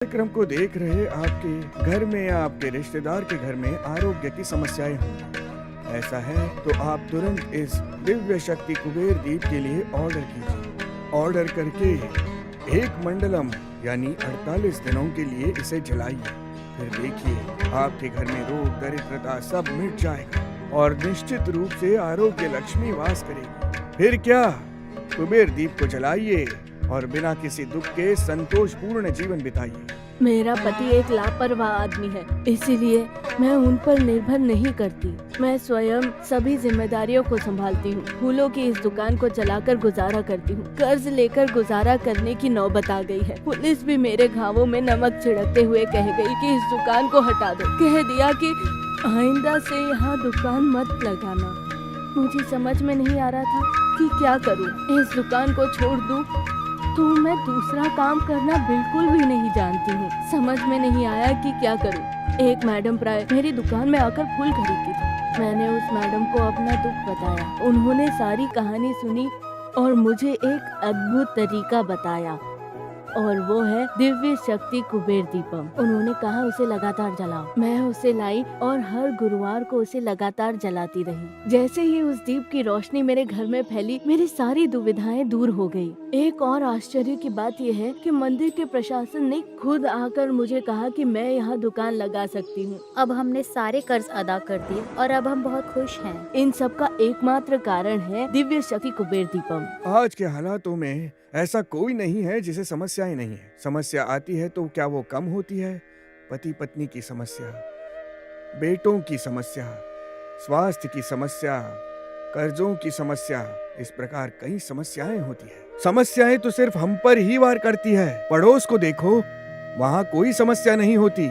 कार्यक्रम को देख रहे आपके घर में या आपके रिश्तेदार के घर में आरोग्य की समस्याएं हों, ऐसा है तो आप तुरंत इस दिव्य शक्ति कुबेर दीप के लिए ऑर्डर कीजिए। ऑर्डर करके एक मंडलम यानी 48 दिनों के लिए इसे जलाइए। फिर देखिए आपके घर में रोग दरिद्रता सब मिट जाएगा और निश्चित रूप से आरोग्य लक्ष्मी वास करेगी। फिर क्या, कुबेर दीप को जलाइए और बिना किसी दुख के संतोषपूर्ण जीवन बिताइए। मेरा पति एक लापरवाह आदमी है, इसीलिए मैं उन पर निर्भर नहीं करती। मैं स्वयं सभी जिम्मेदारियों को संभालती हूँ। फूलों की इस दुकान को चलाकर गुजारा करती हूँ। कर्ज लेकर गुजारा करने की नौबत आ गई है। पुलिस भी मेरे घावों में नमक छिड़कते हुए कह गई कि इस दुकान को हटा दो। कह दिया कि आइंदा से यहाँ दुकान मत लगाना। मुझे समझ में नहीं आ रहा था कि क्या करूँ। इस दुकान को छोड़ दूँ तो मैं दूसरा काम करना बिल्कुल भी नहीं जानती हूँ। समझ में नहीं आया कि क्या करूँ। एक मैडम प्राय मेरी दुकान में आकर फूल खरीदती थी। मैंने उस मैडम को अपना दुख बताया। उन्होंने सारी कहानी सुनी और मुझे एक अद्भुत तरीका बताया, और वो है दिव्य शक्ति कुबेर दीपम। उन्होंने कहा उसे लगातार जलाओ। मैं उसे लाई और हर गुरुवार को उसे लगातार जलाती रही। जैसे ही उस दीप की रोशनी मेरे घर में फैली, मेरी सारी दुविधाएं दूर हो गई। एक और आश्चर्य की बात यह है कि मंदिर के प्रशासन ने खुद आकर मुझे कहा कि मैं यहाँ दुकान लगा सकती हूँ। अब हमने सारे कर्ज अदा कर दिए और अब हम बहुत खुश हैं। इन सब का एकमात्र कारण है दिव्य शक्ति कुबेर दीपम। आज के हालातों में ऐसा कोई नहीं है जिसे समस्याएं नहीं है। समस्या आती है तो क्या वो कम होती है? पति पत्नी की समस्या, बेटों की समस्या, स्वास्थ्य की समस्या, कर्जों की समस्या, इस प्रकार कई समस्याएं होती है। समस्याएं तो सिर्फ हम पर ही वार करती है। पड़ोस को देखो, वहाँ कोई समस्या नहीं होती।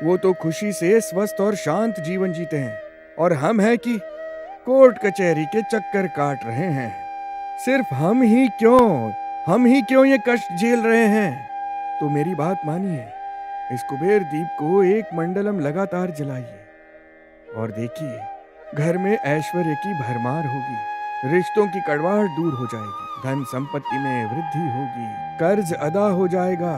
वो तो खुशी से स्वस्थ और शांत जीवन जीते हैं, और हम हैं कि कोर्ट कचहरी के चक्कर काट रहे हैं। सिर्फ हम ही क्यों ये कष्ट झेल रहे हैं? तो मेरी बात मानिए, इस कुबेर दीप को एक मंडलम लगातार जलाइए और देखिए घर में ऐश्वर्य की भरमार होगी, रिश्तों की कड़वाहट दूर हो जाएगी, धन संपत्ति में वृद्धि होगी, कर्ज अदा हो जाएगा,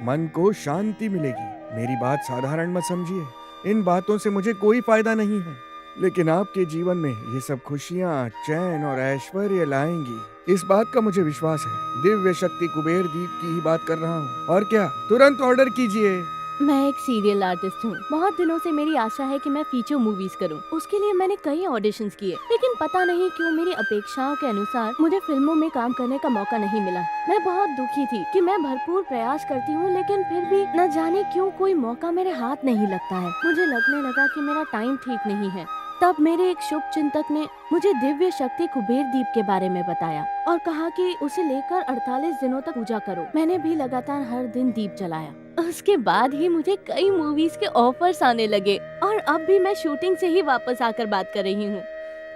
मन को शांति मिलेगी। मेरी बात साधारण मत समझिए। इन बातों से मुझे कोई फायदा नहीं है, लेकिन आपके जीवन में ये सब खुशियाँ, चैन और ऐश्वर्य लाएंगी, इस बात का मुझे विश्वास है। दिव्य शक्ति कुबेर दीप की ही बात कर रहा हूँ। और क्या, तुरंत ऑर्डर कीजिए। मैं एक सीरियल आर्टिस्ट हूँ। बहुत दिनों से मेरी आशा है कि मैं फीचर मूवीज करूँ। उसके लिए मैंने कई ऑडिशंस किए, लेकिन पता नहीं क्यों मेरी अपेक्षाओं के अनुसार मुझे फिल्मों में काम करने का मौका नहीं मिला। मैं बहुत दुखी थी कि मैं भरपूर प्रयास करती हूँ, लेकिन फिर भी न जाने क्यों कोई मौका मेरे हाथ नहीं लगता है। मुझे लगने लगा कि मेरा टाइम ठीक नहीं है। तब मेरे एक शुभ चिंतक ने मुझे दिव्य शक्ति कुबेर दीप के बारे में बताया और कहा कि उसे लेकर 48 दिनों तक पूजा करो। मैंने भी लगातार हर दिन दीप जलाया। उसके बाद ही मुझे कई मूवीज के ऑफर्स आने लगे और अब भी मैं शूटिंग से ही वापस आकर बात कर रही हूँ।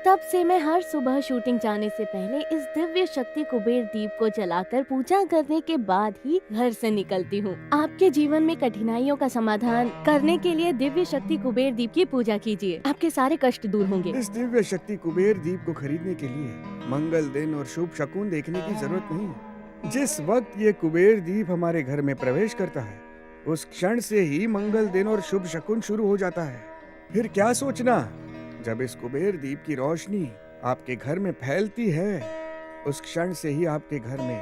तब से मैं हर सुबह शूटिंग जाने से पहले इस दिव्य शक्ति कुबेर दीप को जलाकर पूजा करने के बाद ही घर से निकलती हूँ। आपके जीवन में कठिनाइयों का समाधान करने के लिए दिव्य शक्ति कुबेर दीप की पूजा कीजिए। आपके सारे कष्ट दूर होंगे। इस दिव्य शक्ति कुबेर दीप को खरीदने के लिए मंगल दिन और शुभ शकुन देखने की जरूरत नहीं है। जिस वक्त ये कुबेर दीप हमारे घर में प्रवेश करता है, उस क्षण से ही मंगल दिन और शुभ शकुन शुरू हो जाता है। फिर क्या सोचना, जब इस कुबेर दीप की रोशनी आपके घर में फैलती है, उस क्षण से ही आपके घर में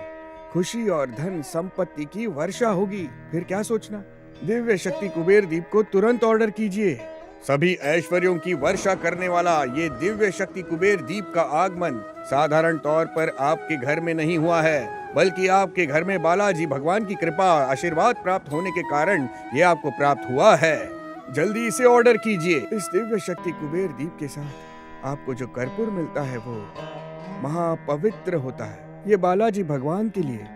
खुशी और धन संपत्ति की वर्षा होगी। फिर क्या सोचना, दिव्य शक्ति कुबेर दीप को तुरंत ऑर्डर कीजिए। सभी ऐश्वर्यों की वर्षा करने वाला ये दिव्य शक्ति कुबेर दीप का आगमन साधारण तौर पर आपके घर में नहीं हुआ है, बल्कि आपके घर में बालाजी भगवान की कृपा आशीर्वाद प्राप्त होने के कारण ये आपको प्राप्त हुआ है। जल्दी इसे ऑर्डर कीजिए। इस दिव्य शक्ति कुबेर दीप के साथ आपको जो कर्पूर मिलता है वो महापवित्र होता है। ये बालाजी भगवान के लिए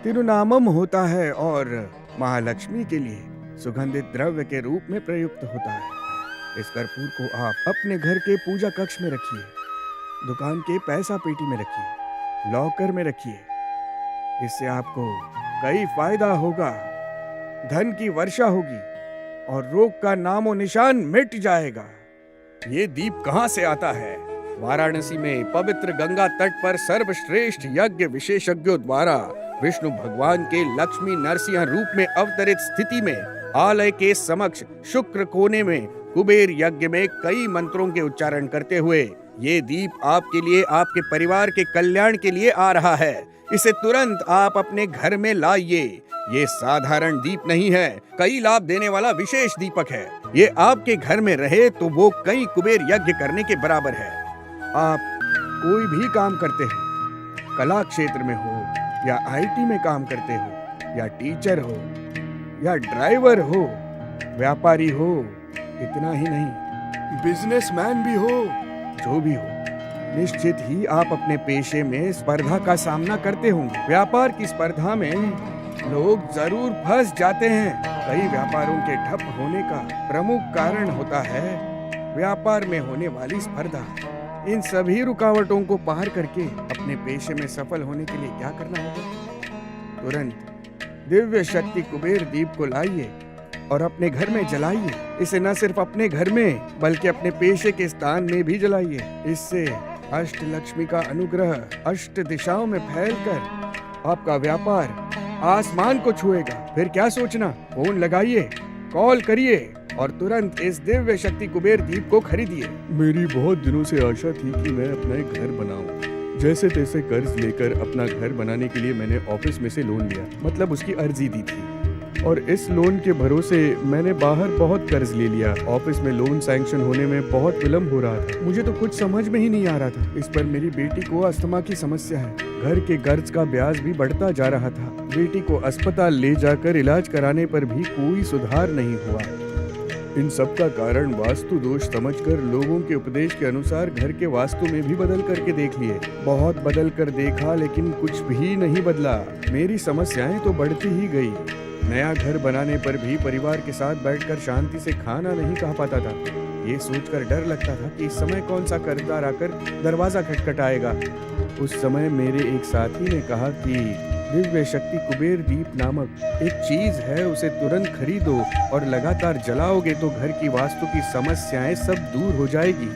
तिरुनामम होता है और महालक्ष्मी के लिए सुगंधित द्रव्य के रूप में प्रयुक्त होता है। इस कर्पूर को आप अपने घर के पूजा कक्ष में रखिए, दुकान के पैसा पेटी में रखिए, लॉकर में रखिए। इससे आपको कई फायदा होगा, धन की वर्षा होगी और रोग का नामो निशान मिट जाएगा। ये दीप कहाँ से आता है? वाराणसी में पवित्र गंगा तट पर सर्वश्रेष्ठ यज्ञ विशेषज्ञों द्वारा विष्णु भगवान के लक्ष्मी नरसिंह रूप में अवतरित स्थिति में आलय के समक्ष शुक्र कोने में कुबेर यज्ञ में कई मंत्रों के उच्चारण करते हुए ये दीप आपके लिए, आपके परिवार के कल्याण के लिए आ रहा है। इसे तुरंत आप अपने घर में लाइए। ये साधारण दीप नहीं है, कई लाभ देने वाला विशेष दीपक है। ये आपके घर में रहे तो वो कई कुबेर यज्ञ करने के बराबर है। आप कोई भी काम करते हो, कला क्षेत्र में हो या आईटी में काम करते हो या टीचर हो या ड्राइवर हो, व्यापारी हो, इतना ही नहीं बिजनेसमैन भी हो, जो भी हो, निश्चित ही आप अपने पेशे में स्पर्धा का सामना करते होंगे। व्यापार की स्पर्धा में लोग जरूर फंस जाते हैं। कई व्यापारों के ठप होने का प्रमुख कारण होता है व्यापार में होने वाली स्पर्धा। इन सभी रुकावटों को पार करके अपने पेशे में सफल होने के लिए क्या करना होगा? तुरंत दिव्य शक्ति कुबेर दीप को लाइए और अपने घर में जलाइए। इसे न सिर्फ अपने घर में बल्कि अपने पेशे के स्थान में भी जलाइए। इससे अष्ट लक्ष्मी का अनुग्रह अष्ट दिशाओं में फैलकर आपका व्यापार आसमान को छुएगा। फिर क्या सोचना, फोन लगाइए, कॉल करिए और तुरंत इस दिव्य शक्ति कुबेर दीप को खरीदिए। मेरी बहुत दिनों से आशा थी कि मैं अपना एक घर बनाऊं। जैसे तैसे कर्ज लेकर अपना घर बनाने के लिए मैंने ऑफिस में से लोन लिया, मतलब उसकी अर्जी दी थी। और इस लोन के भरोसे मैंने बाहर बहुत कर्ज ले लिया। ऑफिस में लोन सैंक्शन होने में बहुत विलम्ब हो रहा था। मुझे तो कुछ समझ में ही नहीं आ रहा था। इस पर मेरी बेटी को अस्थमा की समस्या है। घर के कर्ज का ब्याज भी बढ़ता जा रहा था। बेटी को अस्पताल ले जाकर इलाज कराने पर भी कोई सुधार नहीं हुआ। इन सब का कारण वास्तु दोष समझकर लोगों के उपदेश के अनुसार घर के वास्तु में भी बदल करके देख लिए। बहुत बदल कर देखा लेकिन कुछ भी नहीं बदला। मेरी समस्याएं तो बढ़ती ही गई। नया घर बनाने पर भी परिवार के साथ बैठकर शांति से खाना नहीं खा पाता था। ये सोचकर डर लगता था कि इस समय कौन सा कर्जदार आकर दरवाजा खटखटाएगा। उस समय मेरे एक साथी ने कहा कि दिव्य शक्ति कुबेर दीप नामक एक चीज है, उसे तुरंत खरीदो और लगातार जलाओगे तो घर की वास्तु की समस्याएं सब दूर हो जाएगी।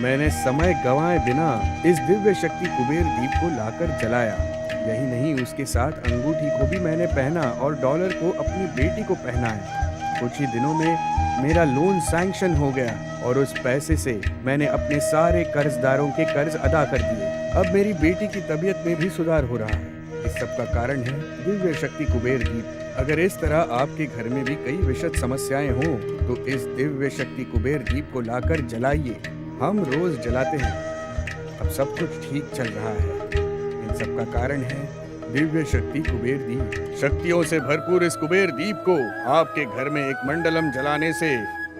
मैंने समय गंवाए बिना इस दिव्य शक्ति कुबेर दीप को लाकर जलाया। यही नहीं, उसके साथ अंगूठी को भी मैंने पहना और डॉलर को अपनी बेटी को पहनाया। कुछ ही दिनों में मेरा लोन सैंक्शन हो गया और उस पैसे से मैंने अपने सारे कर्जदारों के कर्ज अदा कर दिए। अब मेरी बेटी की तबीयत में भी सुधार हो रहा है। इस सब का कारण है दिव्य शक्ति कुबेर दीप। अगर इस तरह आपके घर में भी कई विशद समस्याएं हों तो इस दिव्य शक्ति कुबेर दीप को लाकर जलाइए। हम रोज जलाते हैं, अब सब कुछ ठीक चल रहा है। इन सब का कारण है दिव्य शक्ति कुबेर दीप। शक्तियों से भरपूर इस कुबेर दीप को आपके घर में एक मंडलम जलाने से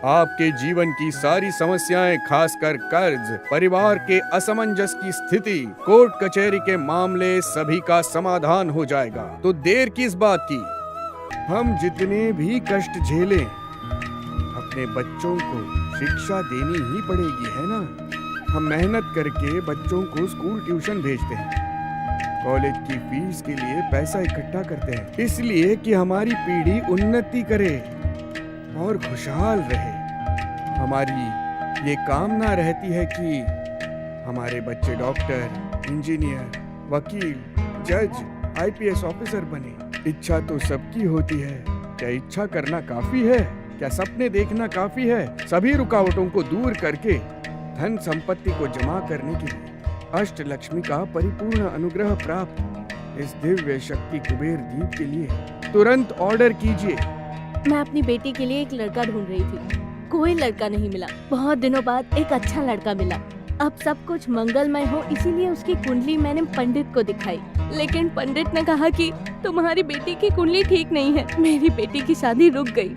आपके जीवन की सारी समस्याएं, खासकर कर्ज, परिवार के असमंजस की स्थिति, कोर्ट कचहरी के मामले, सभी का समाधान हो जाएगा। तो देर किस बात की? हम जितने भी कष्ट झेलें, अपने बच्चों को शिक्षा देनी ही पड़ेगी, है ना? हम मेहनत करके बच्चों को स्कूल ट्यूशन भेजते हैं, कॉलेज की फीस के लिए पैसा इकट्ठा करते हैं, इसलिए कि हमारी पीढ़ी उन्नति करे और खुशहाल रहे। हमारी ये कामना रहती है कि हमारे बच्चे डॉक्टर, इंजीनियर, वकील, जज, आईपीएस ऑफिसर बने। इच्छा तो सबकी होती है, क्या इच्छा करना काफी है? क्या सपने देखना काफी है? सभी रुकावटों को दूर करके धन संपत्ति को जमा करने के लिए अष्ट लक्ष्मी का परिपूर्ण अनुग्रह प्राप्त इस दिव्य शक्ति कुबेर दीप के लिए तुरंत ऑर्डर कीजिए। मैं अपनी बेटी के लिए एक लड़का ढूंढ रही थी, कोई लड़का नहीं मिला। बहुत दिनों बाद एक अच्छा लड़का मिला। अब सब कुछ मंगलमय हो इसीलिए उसकी कुंडली मैंने पंडित को दिखाई, लेकिन पंडित ने कहा कि तुम्हारी बेटी की कुंडली ठीक नहीं है। मेरी बेटी की शादी रुक गई।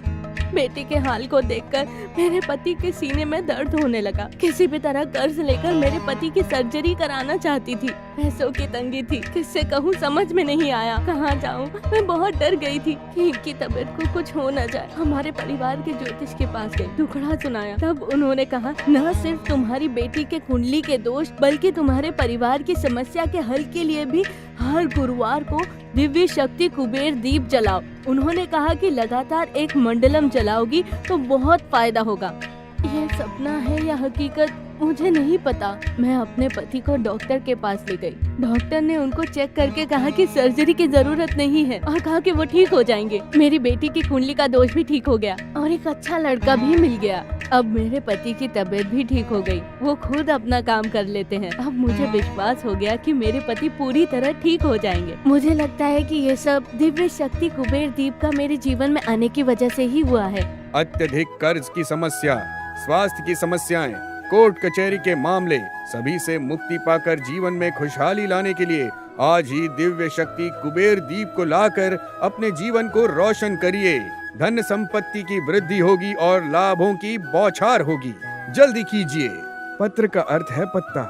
बेटी के हाल को देखकर मेरे पति के सीने में दर्द होने लगा। किसी भी तरह कर्ज लेकर मेरे पति की सर्जरी कराना चाहती थी। पैसों की तंगी थी, किससे कहूँ समझ में नहीं आया, कहाँ जाऊँ। मैं बहुत डर गई थी कि इनकी तबीयत को कुछ हो न जाए। हमारे परिवार के ज्योतिष के पास गई, दुखड़ा सुनाया। तब उन्होंने कहा न सिर्फ तुम्हारी बेटी के कुंडली के दोष बल्कि तुम्हारे परिवार की समस्या के हल के लिए भी हर गुरुवार को दिव्य शक्ति कुबेर दीप जलाओ। उन्होंने कहा कि लगातार एक मंडलम जलाओगी तो बहुत फायदा होगा। यह सपना है या हकीकत मुझे नहीं पता। मैं अपने पति को डॉक्टर के पास ले गई। डॉक्टर ने उनको चेक करके कहा कि सर्जरी की जरूरत नहीं है और कहा कि वो ठीक हो जाएंगे। मेरी बेटी की कुंडली का दोष भी ठीक हो गया और एक अच्छा लड़का भी मिल गया। अब मेरे पति की तबीयत भी ठीक हो गई। वो खुद अपना काम कर लेते हैं। अब मुझे विश्वास हो गया कि मेरे पति पूरी तरह ठीक हो जाएंगे। मुझे लगता है कि ये सब दिव्य शक्ति कुबेर दीप का मेरे जीवन में आने की वजह से ही हुआ है। अत्यधिक कर्ज की समस्या, स्वास्थ्य की समस्याएं, कोर्ट कचहरी के मामले, सभी से मुक्ति पाकर जीवन में खुशहाली लाने के लिए आज ही दिव्य शक्ति कुबेर दीप को लाकर अपने जीवन को रोशन करिए। धन संपत्ति की वृद्धि होगी और लाभों की बौछार होगी। जल्दी कीजिए। पत्र का अर्थ है पत्ता।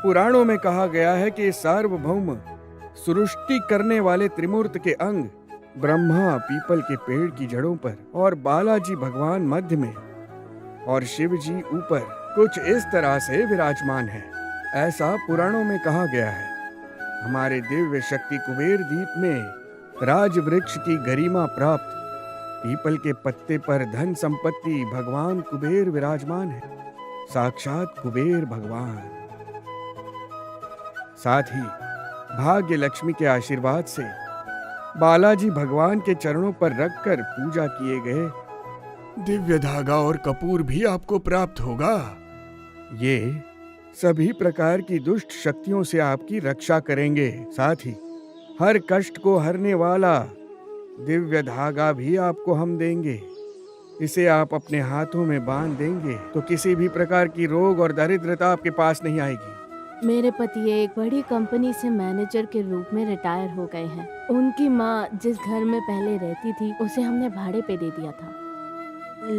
पुराणों में कहा गया है कि सार्वभौम सृष्टि करने वाले त्रिमूर्त के अंग ब्रह्मा पीपल के पेड़ की जड़ों पर और बालाजी भगवान मध्य में और शिव जी ऊपर कुछ इस तरह से विराजमान है। ऐसा पुराणों में कहा गया है। हमारे दिव्य शक्ति कुबेर दीप में राज वृक्ष की गरिमा प्राप्त पीपल के पत्ते पर धन संपत्ति भगवान कुबेर विराजमान है, साक्षात कुबेर भगवान। साथ ही भाग्य लक्ष्मी के आशीर्वाद से बालाजी भगवान के चरणों पर रखकर पूजा किए गए दिव्य धागा और कपूर भी आपको प्राप्त होगा। ये सभी प्रकार की दुष्ट शक्तियों से आपकी रक्षा करेंगे। साथ ही हर कष्ट को हरने वाला दिव्य धागा भी आपको हम देंगे। इसे आप अपने हाथों में बांध देंगे तो किसी भी प्रकार की रोग और दरिद्रता आपके पास नहीं आएगी। मेरे पति एक बड़ी कंपनी से मैनेजर के रूप में रिटायर हो गए हैं। उनकी माँ जिस घर में पहले रहती थी उसे हमने भाड़े पे दे दिया था,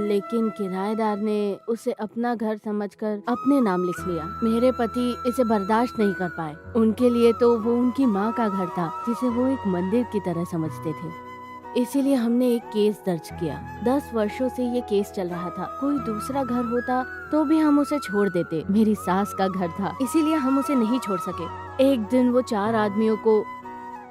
लेकिन किराएदार ने उसे अपना घर समझकर अपने नाम लिख लिया। मेरे पति इसे बर्दाश्त नहीं कर पाए। उनके लिए तो वो उनकी माँ का घर था जिसे वो एक मंदिर की तरह समझते थे। इसीलिए हमने एक केस दर्ज किया। 10 वर्षों से ये केस चल रहा था। कोई दूसरा घर होता तो भी हम उसे छोड़ देते। मेरी सास का घर था, इसीलिए हम उसे नहीं छोड़ सके। एक दिन वो 4 आदमियों को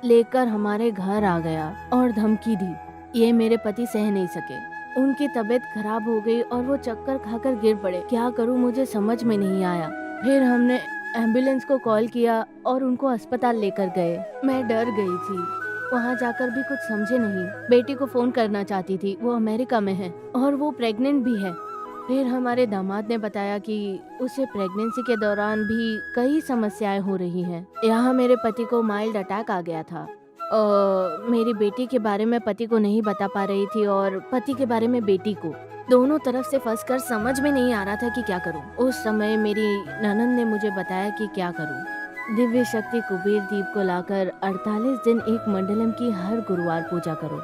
लेकर हमारे घर आ गया और धमकी दी। ये मेरे पति सह नहीं सके। उनकी तबीयत खराब हो गई और वो चक्कर खाकर गिर पड़े। क्या करूं मुझे समझ में नहीं आया। फिर हमने एम्बुलेंस को कॉल किया और उनको अस्पताल लेकर गए। मैं डर गई थी। वहाँ जाकर भी कुछ समझे नहीं। बेटी को फोन करना चाहती थी, वो अमेरिका में है और वो प्रेग्नेंट भी है। फिर हमारे दामाद ने बताया कि उसे प्रेगनेंसी के दौरान भी कई समस्याएं हो रही हैं। यहाँ मेरे पति को माइल्ड अटैक आ गया था। मेरी बेटी के बारे में पति को नहीं बता पा रही थी और पति के बारे में बेटी को। दोनों तरफ से फंसकर समझ में नहीं आ रहा था कि क्या करूं। उस समय मेरी ननद ने मुझे बताया कि क्या करूं। दिव्य शक्ति कुबेर दीप को लाकर 48 दिन एक मंडलम की हर गुरुवार पूजा करो।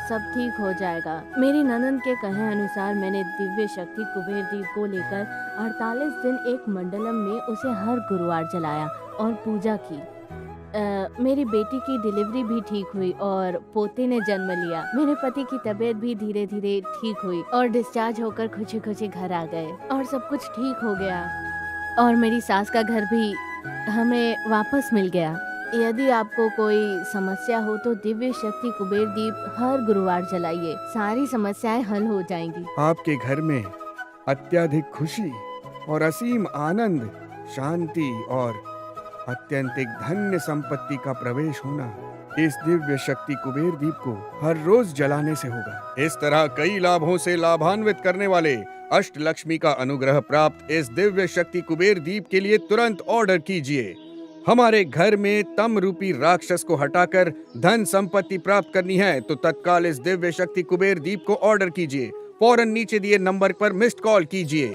सब ठीक हो जाएगा। मेरी ननद के कहे अनुसार मैंने दिव्य शक्ति कुबेर दीप को लेकर 48 दिन एक मंडलम में उसे हर गुरुवार जलाया और पूजा की। मेरी बेटी की डिलीवरी भी ठीक हुई और पोते ने जन्म लिया। मेरे पति की तबीयत भी धीरे धीरे ठीक हुई और डिस्चार्ज होकर खुशी खुशी घर आ गए और सब कुछ ठीक हो गया। और मेरी सास का घर भी हमें वापस मिल गया। यदि आपको कोई समस्या हो तो दिव्य शक्ति कुबेर दीप हर गुरुवार जलाइए, सारी समस्याएं हल हो जाएंगी। आपके घर में अत्यधिक खुशी और असीम आनंद, शांति और अत्यंतिक धन्य संपत्ति का प्रवेश होना इस दिव्य शक्ति कुबेर दीप को हर रोज जलाने से होगा। इस तरह कई लाभों से लाभान्वित करने वाले अष्ट लक्ष्मी का अनुग्रह प्राप्त इस दिव्य शक्ति कुबेर दीप के लिए तुरंत ऑर्डर कीजिए। हमारे घर में तम रूपी राक्षस को हटाकर धन संपत्ति प्राप्त करनी है तो तत्काल इस दिव्य शक्ति कुबेर दीप को ऑर्डर कीजिए। फौरन नीचे दिए नंबर पर मिस्ड कॉल कीजिए।